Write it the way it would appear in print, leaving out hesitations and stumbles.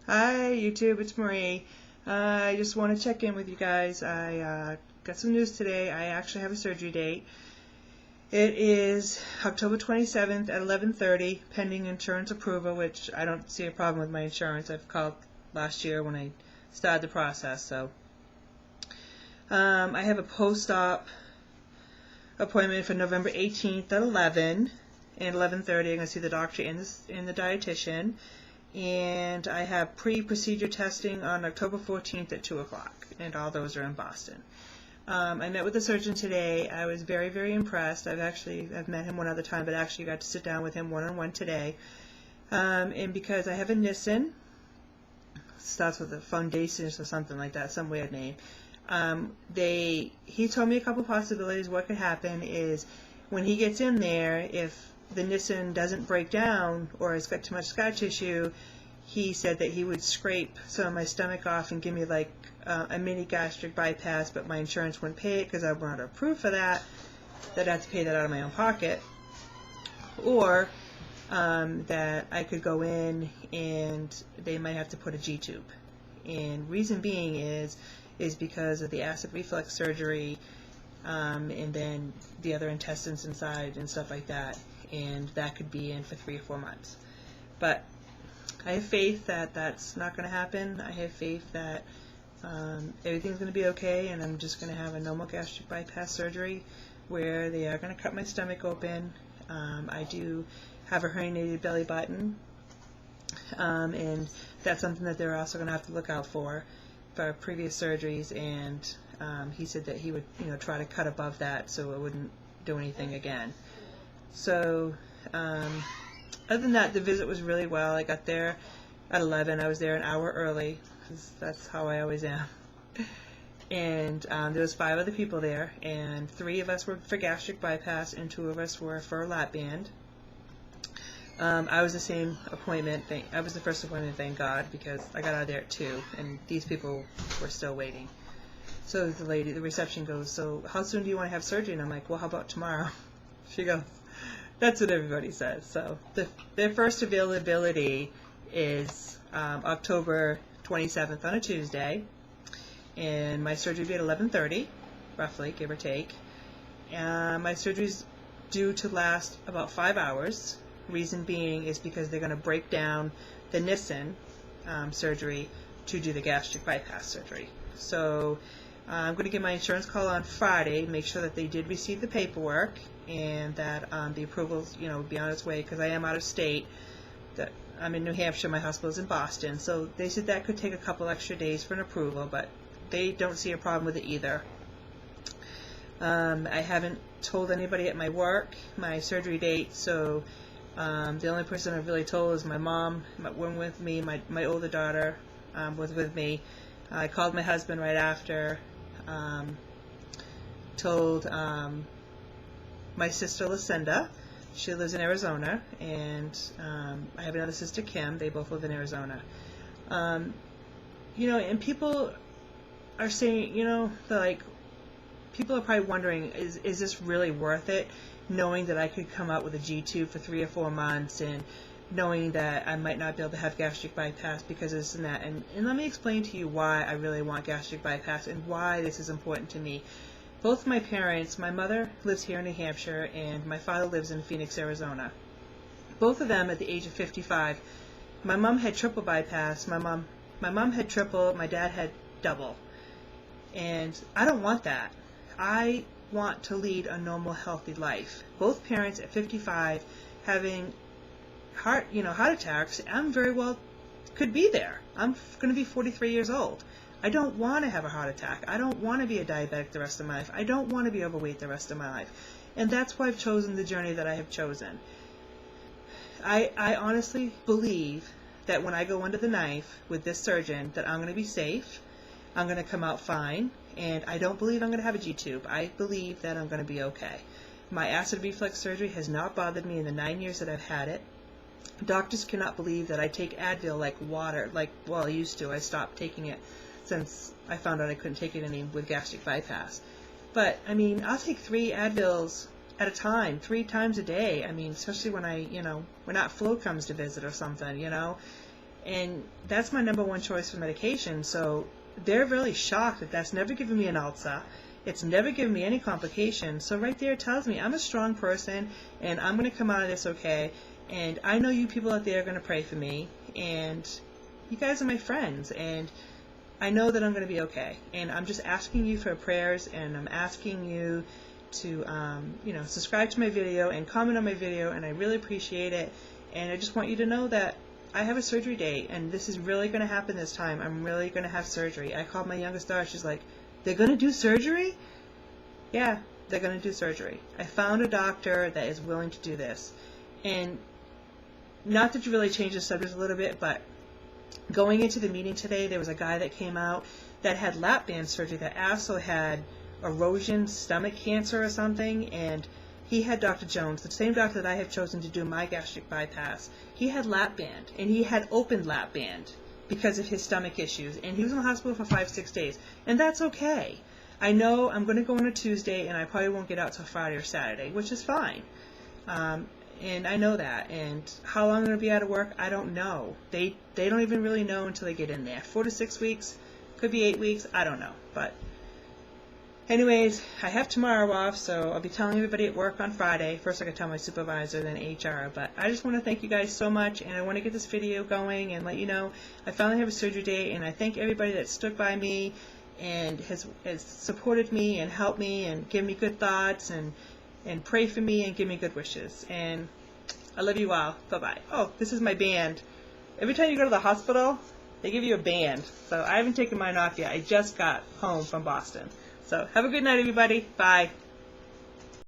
Hi YouTube, it's Marie. I just want to check in with you guys. I got some news today. I actually have a surgery date. It is October 27th at 11:30, pending insurance approval, which I don't see a problem with my insurance. I've called last year when I started the process. So I have a post-op appointment for November 18th at 11 and 11:30. I'm going to see the doctor and the dietitian. And I have pre-procedure testing on October 14th at 2 o'clock, and all those are in Boston. I met with the surgeon today. I was very, very impressed. I've met him one other time, but actually got to sit down with him one-on-one today. And because I have a Nissen, starts with a Foundations or something like that, some weird name. He told me a couple possibilities. What could happen is when he gets in there, if the Nissen doesn't break down or it's got too much scar tissue, he said that he would scrape some of my stomach off and give me like a mini gastric bypass, but my insurance wouldn't pay it because I wasn't approved for that. That I have to pay that out of my own pocket. Or that I could go in and they might have to put a G-tube. And reason being is because of the acid reflux surgery and then the other intestines inside and stuff like that. And that could be in for 3 or 4 months. But I have faith that that's not going to happen. I have faith that everything's going to be okay, and I'm just going to have a normal gastric bypass surgery where they are going to cut my stomach open. I do have a herniated belly button, and that's something that they're also going to have to look out for previous surgeries. And he said that he would, try to cut above that so it wouldn't do anything again. So, other than that, the visit was really well. I got there at 11. I was there an hour early, 'cause that's how I always am. And there was 5 other people there, and 3 of us were for gastric bypass, and 2 of us were for a lap band. I was the same appointment. I was the first appointment, thank God, because I got out of there at 2, and these people were still waiting. So the reception goes, "So how soon do you want to have surgery?" And I'm like, "Well, how about tomorrow?" She goes, "That's what everybody says." So their first availability is October 27th on a Tuesday, and my surgery will be at 11:30, roughly, give or take. My surgery's due to last about 5 hours. Reason being is because they're going to break down the Nissen surgery to do the gastric bypass surgery. So I'm going to give my insurance call on Friday, make sure that they did receive the paperwork, and that the approvals, would be on its way, because I am out of state. That I'm in New Hampshire, my hospital's in Boston, so they said that could take a couple extra days for an approval, but they don't see a problem with it either. I haven't told anybody at my work my surgery date, so the only person I've really told is my mom. Went with me. My older daughter was with me. I called my husband right after. Told my sister Lucinda. She lives in Arizona, and I have another sister, Kim. They both live in Arizona. And people are saying, they're like, people are probably wondering, is this really worth it? Knowing that I could come out with a G-tube for 3 or 4 months, and knowing that I might not be able to have gastric bypass because of this and that. And let me explain to you why I really want gastric bypass and why this is important to me. Both my parents, my mother lives here in New Hampshire, and my father lives in Phoenix, Arizona. Both of them at the age of 55. My mom had triple bypass. My mom had triple. My dad had double. And I don't want that. I want to lead a normal, healthy life. Both parents at 55 having heart attacks. I'm very well could be there. I'm going to be 43 years old. I don't want to have a heart attack. I don't want to be a diabetic the rest of my life. I don't want to be overweight the rest of my life. And that's why I've chosen the journey that I have chosen. I honestly believe that when I go under the knife with this surgeon, that I'm going to be safe. I'm going to come out fine. And I don't believe I'm going to have a G-tube. I believe that I'm going to be okay. My acid reflux surgery has not bothered me in the 9 years that I've had it. Doctors cannot believe that I take Advil like water, I used to. I stopped taking it since I found out I couldn't take it any with gastric bypass. But, I'll take 3 Advils at a time, 3 times a day. Especially when when Aunt Flo comes to visit or something, And that's my number one choice for medication. So they're really shocked that that's never given me an ulcer. It's never given me any complications. So right there it tells me I'm a strong person and I'm going to come out of this okay. And I know you people out there are going to pray for me. And you guys are my friends. And I know that I'm going to be okay. And I'm just asking you for prayers, and I'm asking you to subscribe to my video and comment on my video, and I really appreciate it. And I just want you to know that I have a surgery date, and this is really going to happen this time. I'm really going to have surgery. I called my youngest daughter. She's like, they're going to do surgery? Yeah, they're going to do surgery. I found a doctor that is willing to do this. And not to really change the subject a little bit, but going into the meeting today, there was a guy that came out that had lap band surgery that also had erosion stomach cancer or something, and he had Dr. Jones, the same doctor that I have chosen to do my gastric bypass. He had lap band, and he had open lap band because of his stomach issues, and he was in the hospital for 5-6 days, and that's okay. I know I'm going to go on a Tuesday, and I probably won't get out till Friday or Saturday, which is fine. And I know that. And how long I'm going to be out of work, I don't know. They don't even really know until they get in there. 4 to 6 weeks, could be 8 weeks, I don't know. But anyways, I have tomorrow off, so I'll be telling everybody at work on Friday. First I can tell my supervisor, then HR. But I just want to thank you guys so much, and I want to get this video going and let you know I finally have a surgery date, and I thank everybody that stood by me and has supported me and helped me and given me good thoughts and pray for me and give me good wishes. And I love you all. Bye-bye. Oh, this is my band. Every time you go to the hospital, they give you a band. So I haven't taken mine off yet. I just got home from Boston. So have a good night, everybody. Bye.